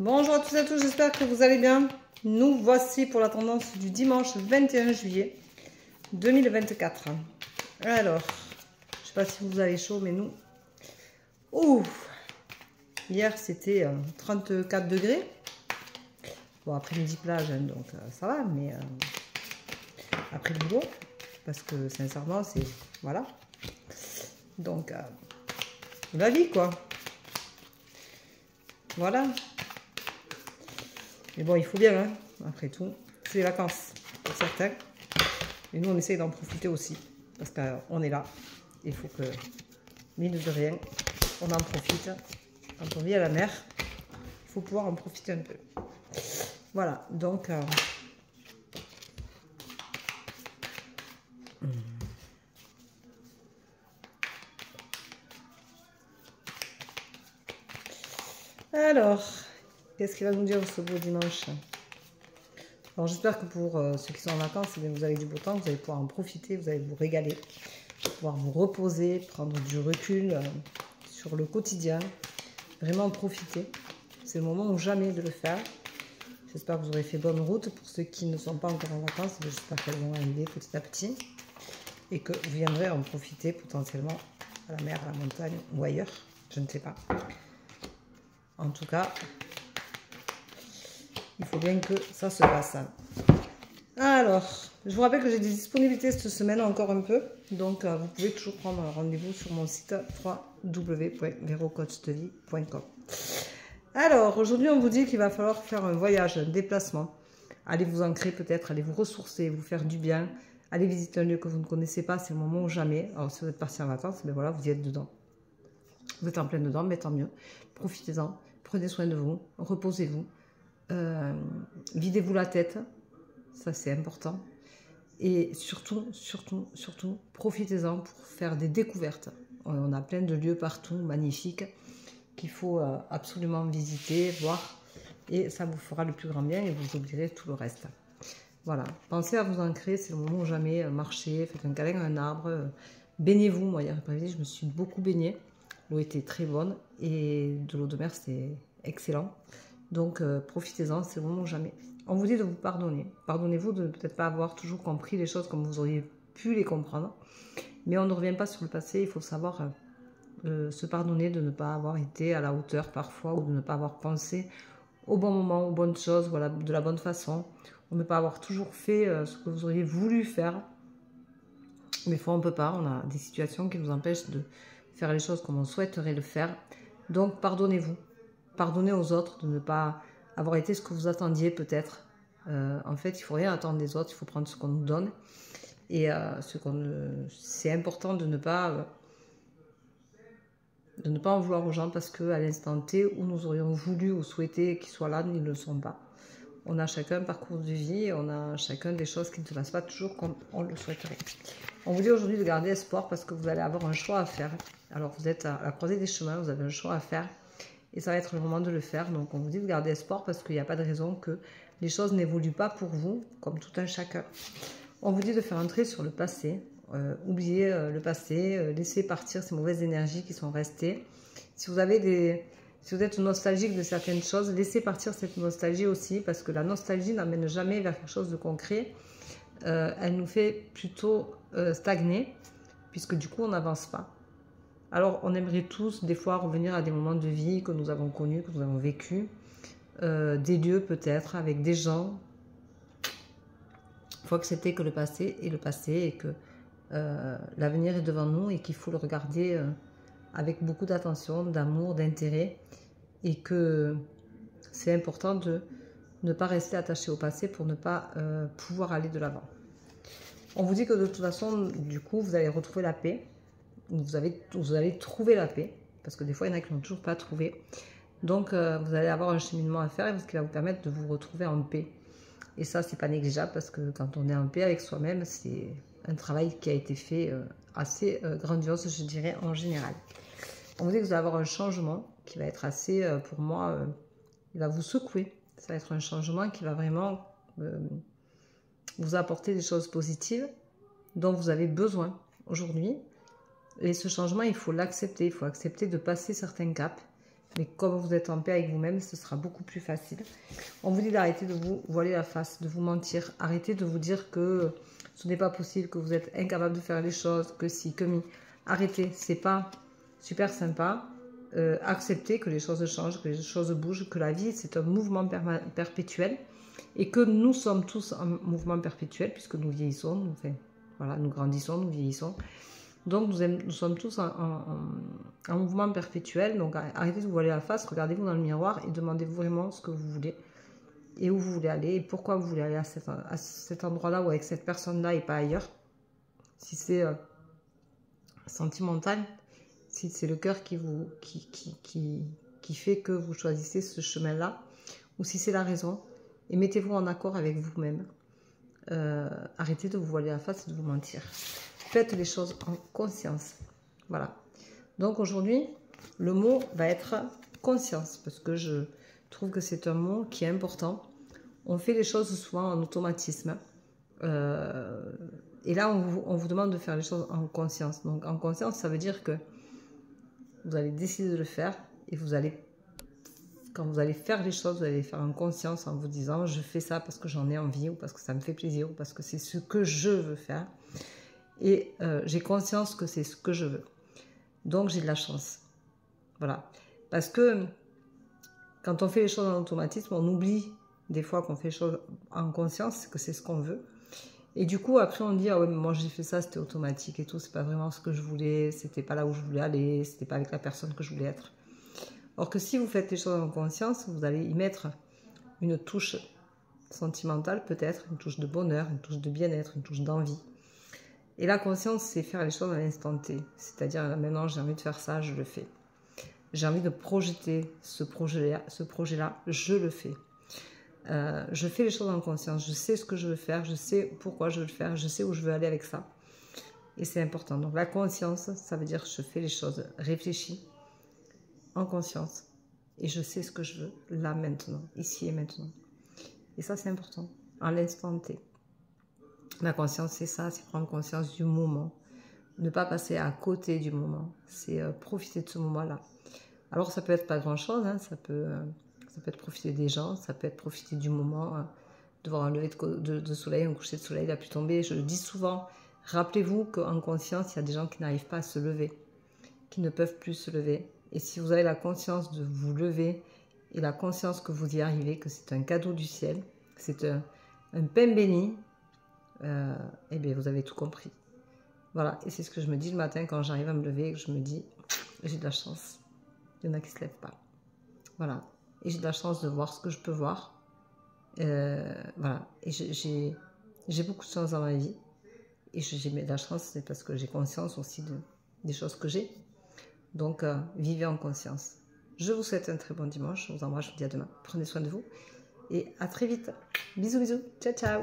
Bonjour à tous et à tous, j'espère que vous allez bien. Nous voici pour la tendance du dimanche 21 juillet 2024. Alors, je ne sais pas si vous avez chaud, mais nous... Ouf! Hier, c'était 34 degrés. Bon, après-midi plage, hein, donc ça va, mais après le boulot, parce que sincèrement, c'est... Voilà. Donc, la vie, quoi. Voilà. Mais bon, il faut bien, hein, après tout. C'est les vacances, pour certains. Et nous, on essaye d'en profiter aussi. Parce qu'on est là. Il faut que, mine de rien, on en profite. Quand on vit à la mer, il faut pouvoir en profiter un peu. Voilà, donc... Alors, qu'est-ce qu'il va nous dire ce beau dimanche? Alors, j'espère que pour ceux qui sont en vacances, eh bien, vous avez du beau temps, vous allez pouvoir en profiter, vous allez vous régaler, pouvoir vous reposer, prendre du recul sur le quotidien, vraiment profiter. C'est le moment ou jamais de le faire. J'espère que vous aurez fait bonne route. Pour ceux qui ne sont pas encore en vacances, j'espère qu'elles vont arriver petit à petit et que vous viendrez en profiter potentiellement à la mer, à la montagne ou ailleurs, je ne sais pas. En tout cas, il faut bien que ça se passe. Alors, je vous rappelle que j'ai des disponibilités cette semaine encore un peu. Donc, vous pouvez toujours prendre un rendez-vous sur mon site www.verocoachdevie.com. Alors, aujourd'hui, on vous dit qu'il va falloir faire un voyage, un déplacement. Allez vous ancrer peut-être, allez vous ressourcer, vous faire du bien. Allez visiter un lieu que vous ne connaissez pas, c'est le moment ou jamais. Alors, si vous êtes parti en vacances, ben voilà, vous y êtes dedans. Vous êtes en plein dedans, mais tant mieux. Profitez-en, prenez soin de vous, reposez-vous. Videz-vous la tête, ça c'est important. Et surtout, profitez-en pour faire des découvertes. On a plein de lieux partout, magnifiques, qu'il faut absolument visiter, voir. Et ça vous fera le plus grand bien et vous oublierez tout le reste. Voilà, pensez à vous ancrer, c'est le moment où jamais marchez, faites un câlin à un arbre, baignez-vous. Moi, hier après-midi, je me suis beaucoup baignée. L'eau était très bonne et de l'eau de mer, c'était excellent. Donc, profitez-en, c'est le moment ou jamais. On vous dit de vous pardonner. Pardonnez-vous de ne peut-être pas avoir toujours compris les choses comme vous auriez pu les comprendre. Mais on ne revient pas sur le passé, il faut savoir se pardonner de ne pas avoir été à la hauteur parfois ou de ne pas avoir pensé au bon moment, aux bonnes choses, voilà, de la bonne façon. Ou ne pas avoir toujours fait ce que vous auriez voulu faire. Mais des fois, on ne peut pas. On a des situations qui nous empêchent de faire les choses comme on souhaiterait le faire. Donc, pardonnez-vous. Pardonnez aux autres de ne pas avoir été ce que vous attendiez peut-être. En fait, il ne faut rien attendre des autres, il faut prendre ce qu'on nous donne. Et c'est important de ne pas en vouloir aux gens parce qu'à l'instant T où nous aurions voulu ou souhaité qu'ils soient là, ils ne le sont pas. On a chacun un parcours de vie, on a chacun des choses qui ne se passent pas toujours comme on le souhaiterait. On vous dit aujourd'hui de garder espoir parce que vous allez avoir un choix à faire. Alors vous êtes à la croisée des chemins, vous avez un choix à faire. Et ça va être le moment de le faire. Donc, on vous dit de garder espoir parce qu'il n'y a pas de raison que les choses n'évoluent pas pour vous, comme tout un chacun. On vous dit de faire entrer sur le passé. Oubliez le passé. Laissez partir ces mauvaises énergies qui sont restées. Si vous êtes nostalgique de certaines choses, laissez partir cette nostalgie aussi. Parce que la nostalgie n'amène jamais vers quelque chose de concret. Elle nous fait plutôt stagner. Puisque du coup, on n'avance pas. Alors, on aimerait tous, des fois, revenir à des moments de vie que nous avons connus, que nous avons vécus. Des lieux, peut-être, avec des gens. Il faut accepter que le passé est le passé et que l'avenir est devant nous et qu'il faut le regarder avec beaucoup d'attention, d'amour, d'intérêt. Et que c'est important de ne pas rester attaché au passé pour ne pas pouvoir aller de l'avant. On vous dit que de toute façon, du coup, vous allez retrouver la paix. Vous allez trouver la paix, parce que des fois, il y en a qui n'ont toujours pas trouvé. Donc, vous allez avoir un cheminement à faire, ce qui va vous permettre de vous retrouver en paix. Et ça, c'est pas négligeable, parce que quand on est en paix avec soi-même, c'est un travail qui a été fait assez grandiose, je dirais, en général. On vous dit que vous allez avoir un changement qui va être assez, pour moi, il va vous secouer. Ça va être un changement qui va vraiment vous apporter des choses positives dont vous avez besoin aujourd'hui. Et ce changement, il faut l'accepter. Il faut accepter de passer certains caps. Mais comme vous êtes en paix avec vous-même, ce sera beaucoup plus facile. On vous dit d'arrêter de vous voiler la face, de vous mentir. Arrêtez de vous dire que ce n'est pas possible, que vous êtes incapable de faire les choses, que si, que mi. Arrêtez, c'est pas super sympa. Acceptez que les choses changent, que les choses bougent, que la vie c'est un mouvement perpétuel et que nous sommes tous en mouvement perpétuel puisque nous vieillissons, enfin, voilà, nous grandissons, nous vieillissons. Donc nous sommes tous en mouvement perpétuel. Donc arrêtez de vous voiler la face, regardez-vous dans le miroir et demandez-vous vraiment ce que vous voulez et où vous voulez aller et pourquoi vous voulez aller à cet endroit-là ou avec cette personne-là et pas ailleurs. Si c'est sentimental, si c'est le cœur qui fait que vous choisissez ce chemin-là, ou si c'est la raison, et mettez-vous en accord avec vous-même. Arrêtez de vous voiler la face et de vous mentir. Faites les choses en conscience. Voilà. Donc aujourd'hui, le mot va être conscience, parce que je trouve que c'est un mot qui est important. On fait les choses souvent en automatisme. Et là, on vous demande de faire les choses en conscience. Donc en conscience, ça veut dire que vous allez décider de le faire et vous allez, quand vous allez faire les choses, vous allez les faire en conscience en vous disant je fais ça parce que j'en ai envie ou parce que ça me fait plaisir ou parce que c'est ce que je veux faire. Et j'ai conscience que c'est ce que je veux. Donc j'ai de la chance. Voilà. Parce que quand on fait les choses en automatisme, on oublie des fois qu'on fait les choses en conscience, que c'est ce qu'on veut. Et du coup, après, on dit, ah ouais, mais moi j'ai fait ça, c'était automatique et tout, c'est pas vraiment ce que je voulais, c'était pas là où je voulais aller, c'était pas avec la personne que je voulais être. Or que si vous faites les choses en conscience, vous allez y mettre une touche sentimentale, peut-être, une touche de bonheur, une touche de bien-être, une touche d'envie. Et la conscience, c'est faire les choses à l'instant T. C'est-à-dire, maintenant, j'ai envie de faire ça, je le fais. J'ai envie de projeter ce projet-là, je le fais. Je fais les choses en conscience, je sais ce que je veux faire, je sais pourquoi je veux le faire, je sais où je veux aller avec ça. Et c'est important. Donc la conscience, ça veut dire que je fais les choses réfléchies, en conscience. Et je sais ce que je veux, là, maintenant, ici et maintenant. Et ça, c'est important, à l'instant T. La conscience, c'est ça, c'est prendre conscience du moment. Ne pas passer à côté du moment. C'est profiter de ce moment-là. Alors, ça peut être pas grand-chose, hein, ça peut être profiter des gens, ça peut être profiter du moment, de voir un lever de soleil, un coucher de soleil, la pluie tomber. Je le dis souvent, rappelez-vous qu'en conscience, il y a des gens qui n'arrivent pas à se lever, qui ne peuvent plus se lever. Et si vous avez la conscience de vous lever et la conscience que vous y arrivez, que c'est un cadeau du ciel, c'est un pain béni, eh bien, vous avez tout compris. Voilà, et c'est ce que je me dis le matin quand j'arrive à me lever et que je me dis, j'ai de la chance. Il y en a qui ne se lèvent pas. Voilà. Et j'ai de la chance de voir ce que je peux voir. Voilà. Et j'ai beaucoup de chance dans ma vie. Et j'ai de la chance, c'est parce que j'ai conscience aussi des choses que j'ai. Donc, vivez en conscience. Je vous souhaite un très bon dimanche. Je vous embrasse, je vous dis à demain. Prenez soin de vous. Et à très vite. Bisous, bisous. Ciao, ciao.